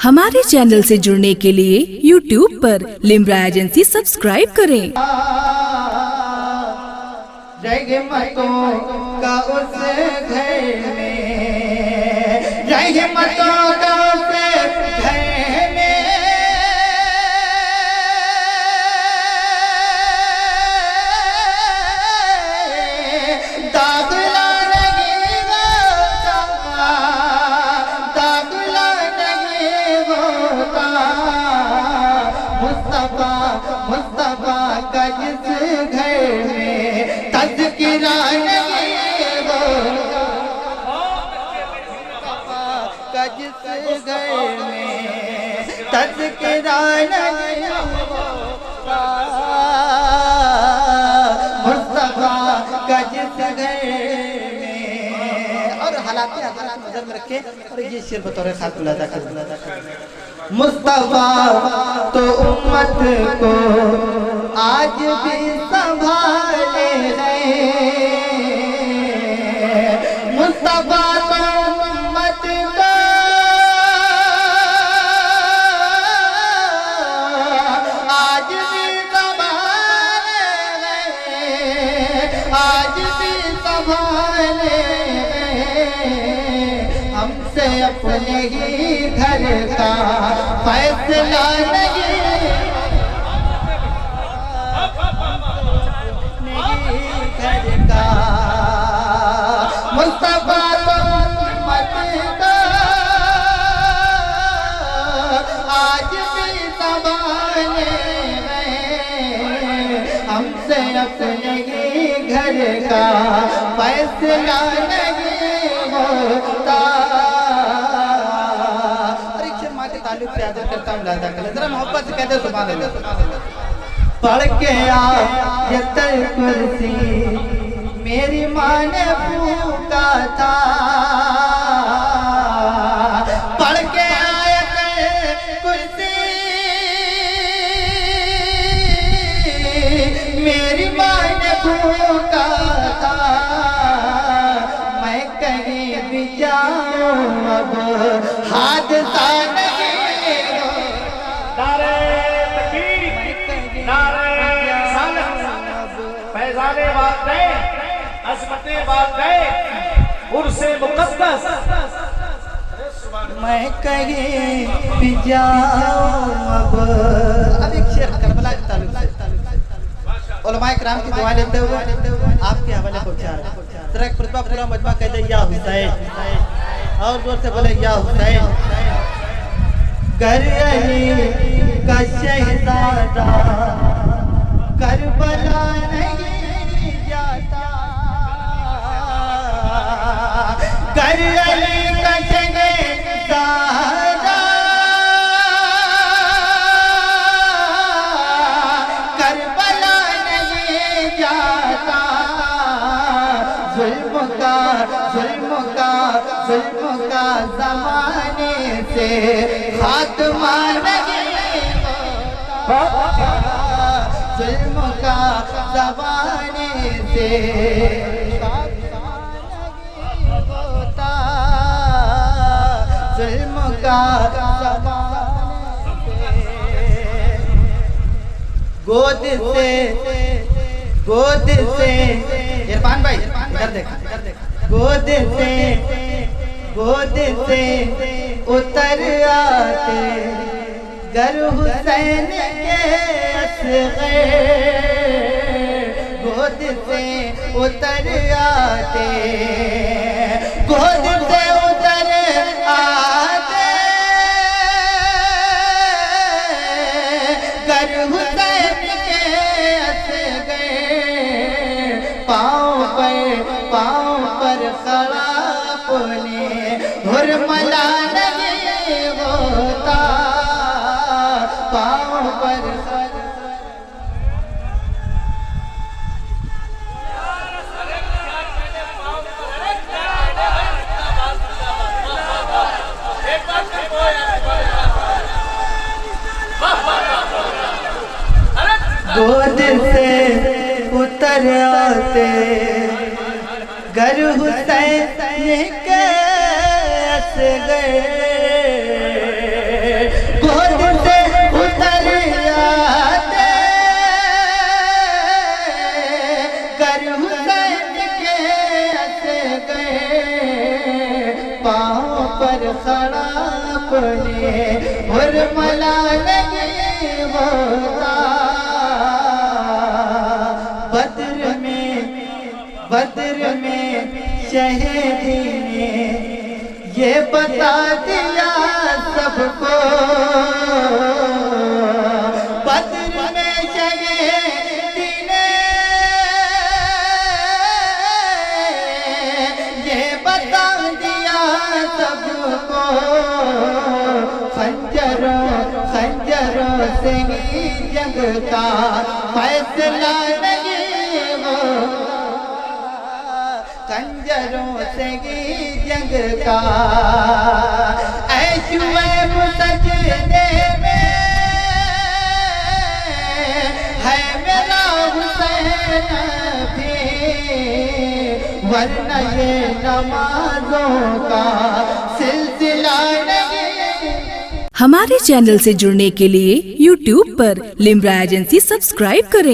हमारे चैनल से जुड़ने के लिए YouTube पर लिम्रा एजेंसी सब्सक्राइब करें। जय मतों का उस घर में, जय मतों का उस घर में दाखिला नहीं होता, दाखिला नहीं होता। मुस्तफा मुस्तफा का जिस घर में तज़किरा नहीं होता, का जिस घर में तज़किरा नहीं होता। मुस्तफा का जिस घर में, और हालात नजर में रखे और ये शेर बतौर खातुल अदा कर। मुस्तफा तो उम्मत को आज भी संभाले हैं, मुस्तफा तो उम्मत को आज भी संभाले हैं, आज भी संभाले हैं। हमसे अपने ही घर का फैसला नहीं, घर का मुस्तफा तो उम्मत का आज भी संभाले हैं। हमसे अपने ही घर का फैसला नहीं होता। ताल्लुक से अदा करता हूँ, अदा कर जरा मोहब्बत से कहते सुभान अल्लाह। पढ़ के आयतल कुर्सी मेरी माँ ने फूका था, पढ़ के आयतल कुर्सी मेरी माँ ने फूका था। मैं कहीं भी जाऊँ अब हादसा मैं कहीं भी जाऊं अब एक शेर करबला के ताल्लुक से उलमाए किराम की दुआ लेते हुए आपके हवाले पहुंचा रहा है। जरा एक खुतबा पूरा मजमा कह दे या हुसैन, और जोर से बोले या हुसैन। घर अली का शहजादा करबला नहीं जाता, घर अली का शहजादा करबला नहीं जाता। जुल्म का जुल्म का जुल्म का ज़माने से खात्मा नहीं होता, जुल्म का ज़माने से होता, जुल्म का ज़माने से। गोद से इरफान भाई इधर देखा, गोद से उतर आते गर हुसैन के असग़र, गोद से उतर आते, गोद से उतर आते गर हुसैन के असग़र। पाँव पर खड़ा अपने हुरमला नहीं होता, पाँव पर गोद से उतर आते गर हुसैन के असग़र। ने हुरमला नहीं होता। बद्र में शहीदी ने ये बता दिया सबको। बद्र में शहीदी ने ये बता दिया सबको। खंजरों से ही जंग का फैसला नहीं होगा। खंजरों से ही जंग का शुएब सजदे में है मेरा हुसैन भी, वरना ये नमाजों का सिलसिला नहीं। हमारे चैनल से जुड़ने के लिए YouTube पर लिम्रा एजेंसी सब्सक्राइब करें।